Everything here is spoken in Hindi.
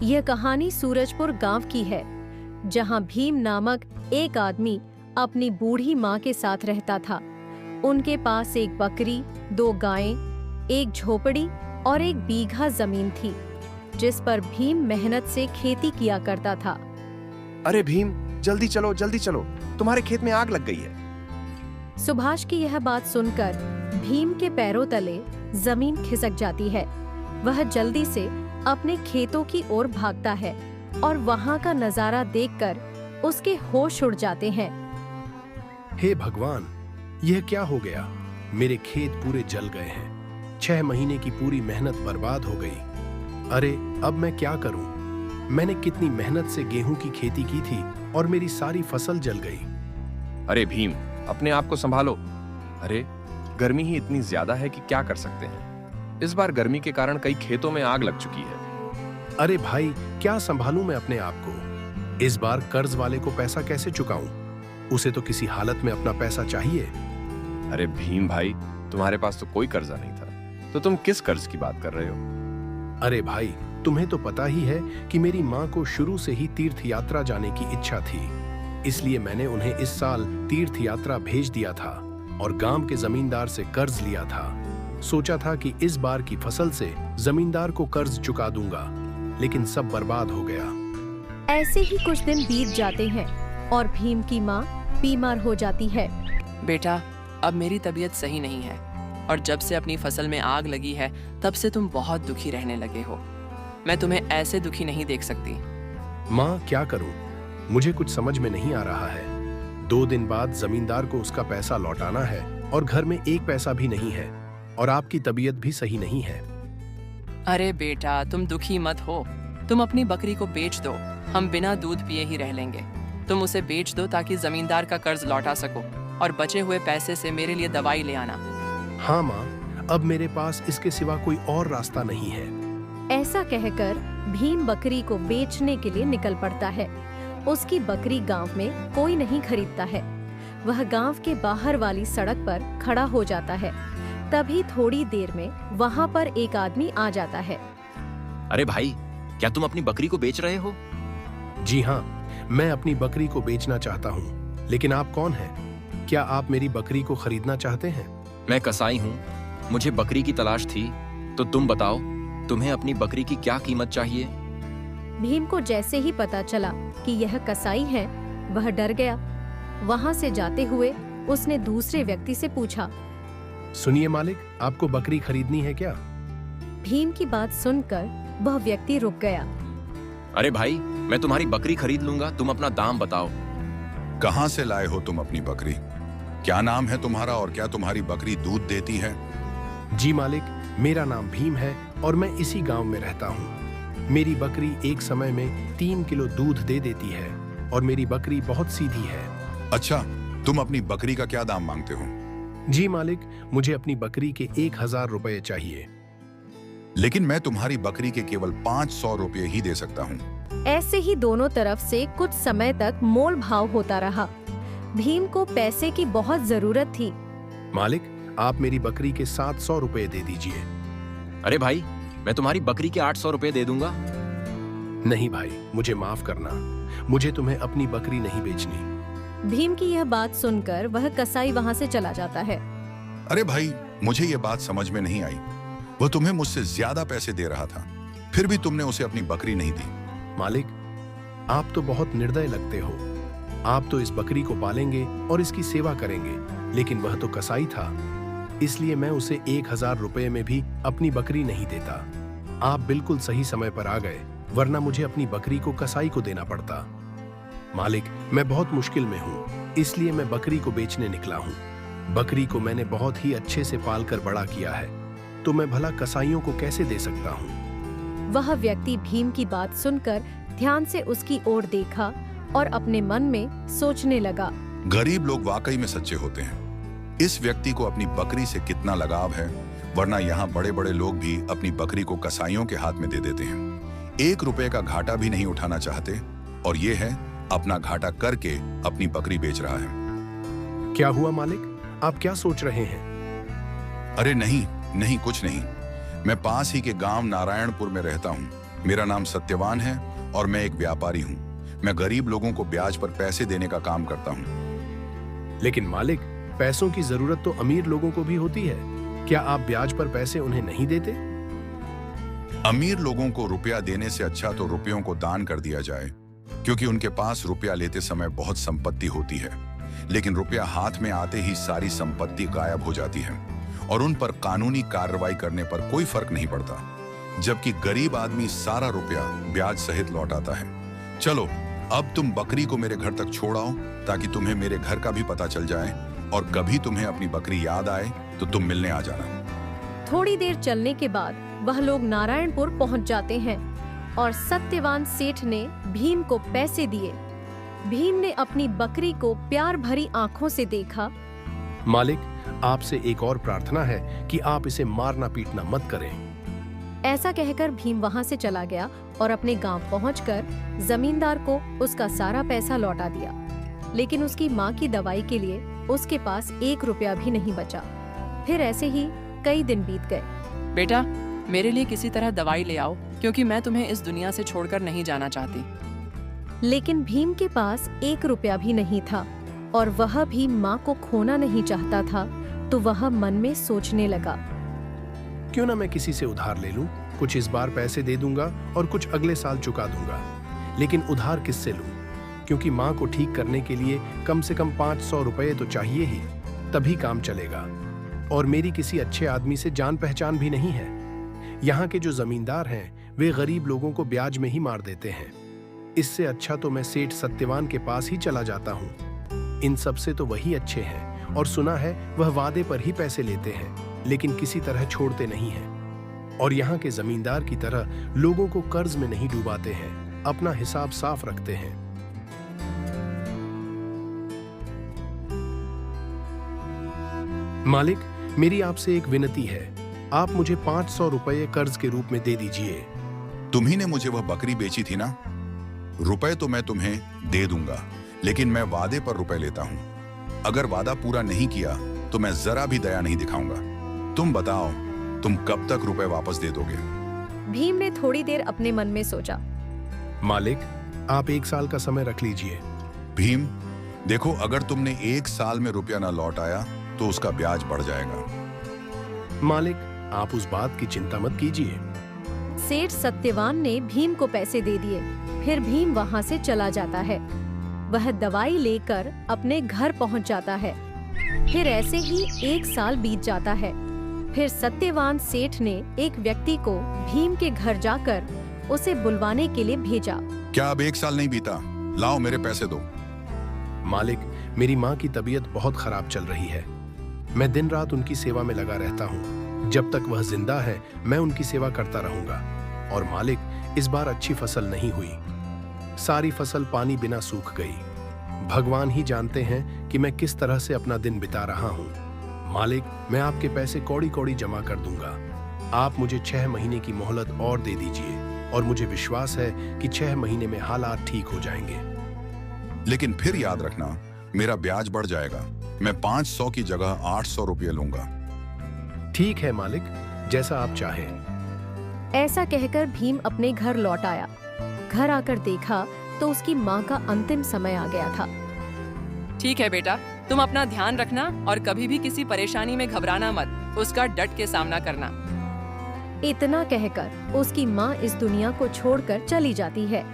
यह कहानी सूरजपुर गांव की है, जहां भीम नामक एक आदमी अपनी बूढ़ी मां के साथ रहता था। उनके पास एक बकरी, 2 गायें, एक झोपड़ी और 1 बीघा जमीन थी, जिस पर भीम मेहनत से खेती किया करता था। अरे भीम, जल्दी चलो, तुम्हारे खेत में आग लग गई है। सुभाष की यह बात सुनकर भीम के पैरों तले जमीन खिसक जाती है। वह जल्दी से अपने खेतों की ओर भागता है और वहाँ का नजारा देखकर उसके होश उड़ जाते हैं। हे भगवान, यह क्या हो गया? मेरे खेत पूरे जल गए हैं। 6 महीने की पूरी मेहनत बर्बाद हो गई। अरे अब मैं क्या करूं? मैंने कितनी मेहनत से गेहूं की खेती की थी और मेरी सारी फसल जल गई। अरे भीम, अपने आप को संभालो। अरे गर्मी ही इतनी ज्यादा है कि क्या कर सकते हैं। इस बार गर्मी के कारण कई खेतों में आग लग चुकी है। अरे भाई, क्या संभालूं मैं अपने आप को? इस बार कर्ज वाले को पैसा कैसे चुकाऊं? उसे तो किसी हालत में अपना पैसा चाहिए। अरे भीम भाई, तुम्हारे पास तो कोई कर्जा नहीं था, तो तुम किस कर्ज की बात कर रहे हो? अरे भाई, तुम्हें तो पता ही है कि मेरी माँ को शुरू से ही तीर्थ यात्रा जाने की इच्छा थी। इसलिए मैंने उन्हें इस साल तीर्थ यात्रा भेज दिया था और गांव के जमींदार से कर्ज लिया था। सोचा था कि इस बार की फसल से जमींदार को कर्ज चुका दूंगा, लेकिन सब बर्बाद हो गया। ऐसे ही कुछ दिन बीत जाते हैं और भीम की माँ बीमार हो जाती है। बेटा, अब मेरी तबीयत सही नहीं है और जब से अपनी फसल में आग लगी है तब से तुम बहुत दुखी रहने लगे हो। मैं तुम्हें ऐसे दुखी नहीं देख सकती। माँ, क्या करूं? मुझे कुछ समझ में नहीं आ रहा है। 2 दिन बाद जमींदार को उसका पैसा लौटाना है और घर में 1 पैसा भी नहीं है और आपकी तबीयत भी सही नहीं है। अरे बेटा, तुम दुखी मत हो। तुम अपनी बकरी को बेच दो, हम बिना दूध पिए ही रह लेंगे। तुम उसे बेच दो ताकि जमींदार का कर्ज लौटा सको और बचे हुए पैसे से मेरे लिए दवाई ले आना। हाँ माँ, अब मेरे पास इसके सिवा कोई और रास्ता नहीं है। ऐसा कहकर भीम बकरी को बेचने के लिए निकल पड़ता है। उसकी बकरी गांव में कोई नहीं खरीदता है। वह गांव के बाहर वाली सड़क पर खड़ा हो जाता है। तभी थोड़ी देर में वहाँ पर एक आदमी आ जाता है। अरे भाई, क्या तुम अपनी बकरी को बेच रहे हो? जी हाँ, मैं अपनी बकरी को बेचना चाहता हूँ, लेकिन आप कौन हैं? क्या आप मेरी बकरी को खरीदना चाहते हैं? मैं कसाई हूँ, मुझे बकरी की तलाश थी। तो तुम बताओ, तुम्हें अपनी बकरी की क्या कीमत चाहिए? भीम को जैसे ही पता चला कि यह कसाई है, वह डर गया। वहाँ से जाते हुए उसने दूसरे व्यक्ति से पूछा, सुनिए मालिक, आपको बकरी खरीदनी है क्या? भीम की बात सुनकर वह व्यक्ति रुक गया। अरे भाई, मैं तुम्हारी बकरी खरीद लूंगा, तुम अपना दाम बताओ। कहाँ से लाए हो तुम अपनी बकरी? क्या नाम है तुम्हारा और क्या तुम्हारी बकरी दूध देती है? जी मालिक, मेरा नाम भीम है और मैं इसी गांव में रहता हूँ। मेरी बकरी एक समय में 3 किलो दूध दे देती है और मेरी बकरी बहुत सीधी है। अच्छा, तुम अपनी बकरी का क्या दाम मांगते हो? जी मालिक, मुझे अपनी बकरी के 1000 रुपए चाहिए। लेकिन मैं तुम्हारी बकरी के केवल 500 रुपये ही दे सकता हूँ। ऐसे ही दोनों तरफ से कुछ समय तक मोल भाव होता रहा। भीम को पैसे की बहुत जरूरत थी। मालिक, आप मेरी बकरी के 700 रुपए दे दीजिए। अरे भाई, मैं तुम्हारी बकरी के 800 रुपए दे दूंगा। नहीं भाई, मुझे माफ करना, मुझे तुम्हें अपनी बकरी नहीं बेचनी। भीम की यह बात सुनकर वह कसाई वहाँ से चला जाता है। अरे भाई, मुझे ये बात समझ में नहीं आई। वह तुम्हें मुझसे ज्यादा पैसे दे रहा था, फिर भी तुमने उसे अपनी बकरी नहीं दी। मालिक, आप तो बहुत निर्दय लगते हो। आप तो इस बकरी को पालेंगे और इसकी सेवा करेंगे, लेकिन वह तो कसाई था, इसलिए मैं उसे 1000 रुपए में भी अपनी बकरी नहीं देता। आप बिल्कुल सही समय पर आ गए, वरना मुझे अपनी बकरी को कसाई को देना पड़ता। मालिक, मैं बहुत मुश्किल में हूँ, इसलिए मैं बकरी को बेचने निकला हूँ। बकरी को मैंने बहुत ही अच्छे से पालकर बड़ा किया है, तो मैं भला कसाईयों को कैसे दे सकता हूँ? वह व्यक्ति भीम की बात सुनकर ध्यान से उसकी ओर देखा और अपने मन में सोचने लगा, गरीब लोग वाकई में सच्चे होते हैं। इस व्यक्ति को अपनी बकरी से कितना लगाव है, वरना यहाँ बड़े बड़े लोग भी अपनी बकरी को कसाईयों के हाथ में दे देते हैं। 1 रुपए का घाटा भी नहीं उठाना चाहते, और ये है अपना घाटा करके अपनी बकरी बेच रहा है। क्या हुआ मालिक, आप क्या सोच रहे हैं? अरे नहीं, कुछ नहीं। मैं पास ही के गांव नारायणपुर में रहता हूँ। मेरा नाम सत्यवान है और मैं एक व्यापारी हूँ। मैं गरीब लोगों को ब्याज पर पैसे देने का काम करता हूँ। लेकिन मालिक, पैसों की जरूरत तो अमीर लोगों को भी होती है। क्या आप ब्याज पर पैसे उन्हें नहीं देते? अमीर लोगों को रुपया देने से अच्छा तो रुपयों को दान कर दिया जाए, क्योंकि उनके पास रुपया लेते समय बहुत संपत्ति होती है, लेकिन रुपया हाथ में आते ही सारी संपत्ति गायब हो जाती है और उन पर कानूनी कार्रवाई करने पर कोई फर्क नहीं पड़ता, जबकि गरीब आदमी सारा रुपया ब्याज सहित लौटाता है। चलो, अब तुम बकरी को मेरे घर तक छोड़ाओ ताकि तुम्हें मेरे घर का भी पता चल जाए, और कभी तुम्हें अपनी बकरी याद आए तो तुम मिलने आ जाना। थोड़ी देर चलने के बाद वह लोग नारायणपुर पहुंच जाते हैं और सत्यवान सेठ ने भीम को पैसे दिए। भीम ने अपनी बकरी को प्यार भरी आंखों से देखा। मालिक, आपसे एक और प्रार्थना है कि आप इसे मारना पीटना मत करें। ऐसा कहकर भीम वहां से चला गया और अपने गांव पहुंचकर जमींदार को उसका सारा पैसा लौटा दिया। लेकिन उसकी माँ की दवाई के लिए उसके पास 1 रुपया भी नहीं बचा। फिर ऐसे ही कई दिन बीत गए। बेटा, मेरे लिए किसी तरह दवाई ले आओ, क्योंकि मैं तुम्हें इस दुनिया से छोड़कर नहीं जाना चाहती। लेकिन भीम के पास 1 रुपया भी नहीं था और वह भी माँ को खोना नहीं चाहता था। तो वह मन में सोचने लगा, क्यों ना मैं किसी से उधार ले लूं? कुछ इस बार पैसे दे दूंगा और कुछ अगले साल चुका दूंगा। लेकिन उधार किससे लूं? क्योंकि माँ को ठीक करने के लिए कम से कम 500 रुपए तो चाहिए ही, तभी काम चलेगा। और मेरी किसी अच्छे आदमी से जान पहचान भी नहीं है। यहाँ के जो जमींदार हैं वे गरीब लोगों को ब्याज में ही मार देते हैं। इससे अच्छा तो मैं सेठ सत्यवान के पास ही चला जाता हूँ। इन सब से तो वही अच्छे हैं, और सुना है वह वादे पर ही पैसे लेते हैं, लेकिन किसी तरह छोड़ते नहीं हैं। और यहाँ के जमींदार की तरह लोगों को कर्ज में नहीं डुबाते हैं, अपना हिसाब साफ रखते हैं। मालिक, मेरी आपसे एक विनती है, आप मुझे 500 रुपए कर्ज के रूप में दे दीजिए। तुम्ही ने मुझे वह बकरी बेची थी ना? रुपए तो मैं तुम्हें दे दूंगा, लेकिन मैं वादे पर रुपए लेता हूं। अगर वादा पूरा नहीं किया तो मैं जरा भी दया नहीं दिखाऊंगा। तुम बताओ, तुम कब तक रुपए वापस दे दोगे? भीम ने थोड़ी देर अपने मन में सोचा। मालिक, आप 1 साल का समय रख लीजिए। भीम, देखो, अगर तुमने 1 साल में रुपया ना लौट आया तो उसका ब्याज बढ़ जाएगा। मालिक, आप उस बात की चिंता मत कीजिए। सेठ सत्यवान ने भीम को पैसे दे दिए। फिर भीम वहां से चला जाता है। वह दवाई लेकर अपने घर पहुंच जाता है। फिर ऐसे ही 1 साल बीत जाता है। फिर सत्यवान सेठ ने एक व्यक्ति को भीम के घर जाकर उसे बुलवाने के लिए भेजा। क्या अब 1 साल नहीं बीता? लाओ, मेरे पैसे दो। मालिक, मेरी माँ की तबीयत बहुत खराब चल रही है। मैं दिन रात उनकी सेवा में लगा रहता हूँ। जब तक वह जिंदा है मैं उनकी सेवा करता रहूंगा। और मालिक, इस बार अच्छी फसल नहीं हुई। सारी फसल पानी बिना सूख गई। भगवान ही जानते हैं कि मैं किस तरह से अपना दिन बिता रहा हूँ। मालिक, मैं आपके पैसे कौड़ी कौड़ी जमा कर दूंगा। आप मुझे 6 महीने की मोहलत और दे दीजिए, और मुझे विश्वास है कि 6 महीने में हालात ठीक हो जाएंगे। लेकिन फिर याद रखना, मेरा ब्याज बढ़ जाएगा। मैं 500 की जगह 800 रुपये लूंगा। ठीक है मालिक, जैसा आप चाहें। ऐसा कहकर भीम अपने घर लौट आया। घर आकर देखा तो उसकी माँ का अंतिम समय आ गया था। ठीक है बेटा, तुम अपना ध्यान रखना और कभी भी किसी परेशानी में घबराना मत, उसका डट के सामना करना। इतना कहकर उसकी माँ इस दुनिया को छोड़कर चली जाती है।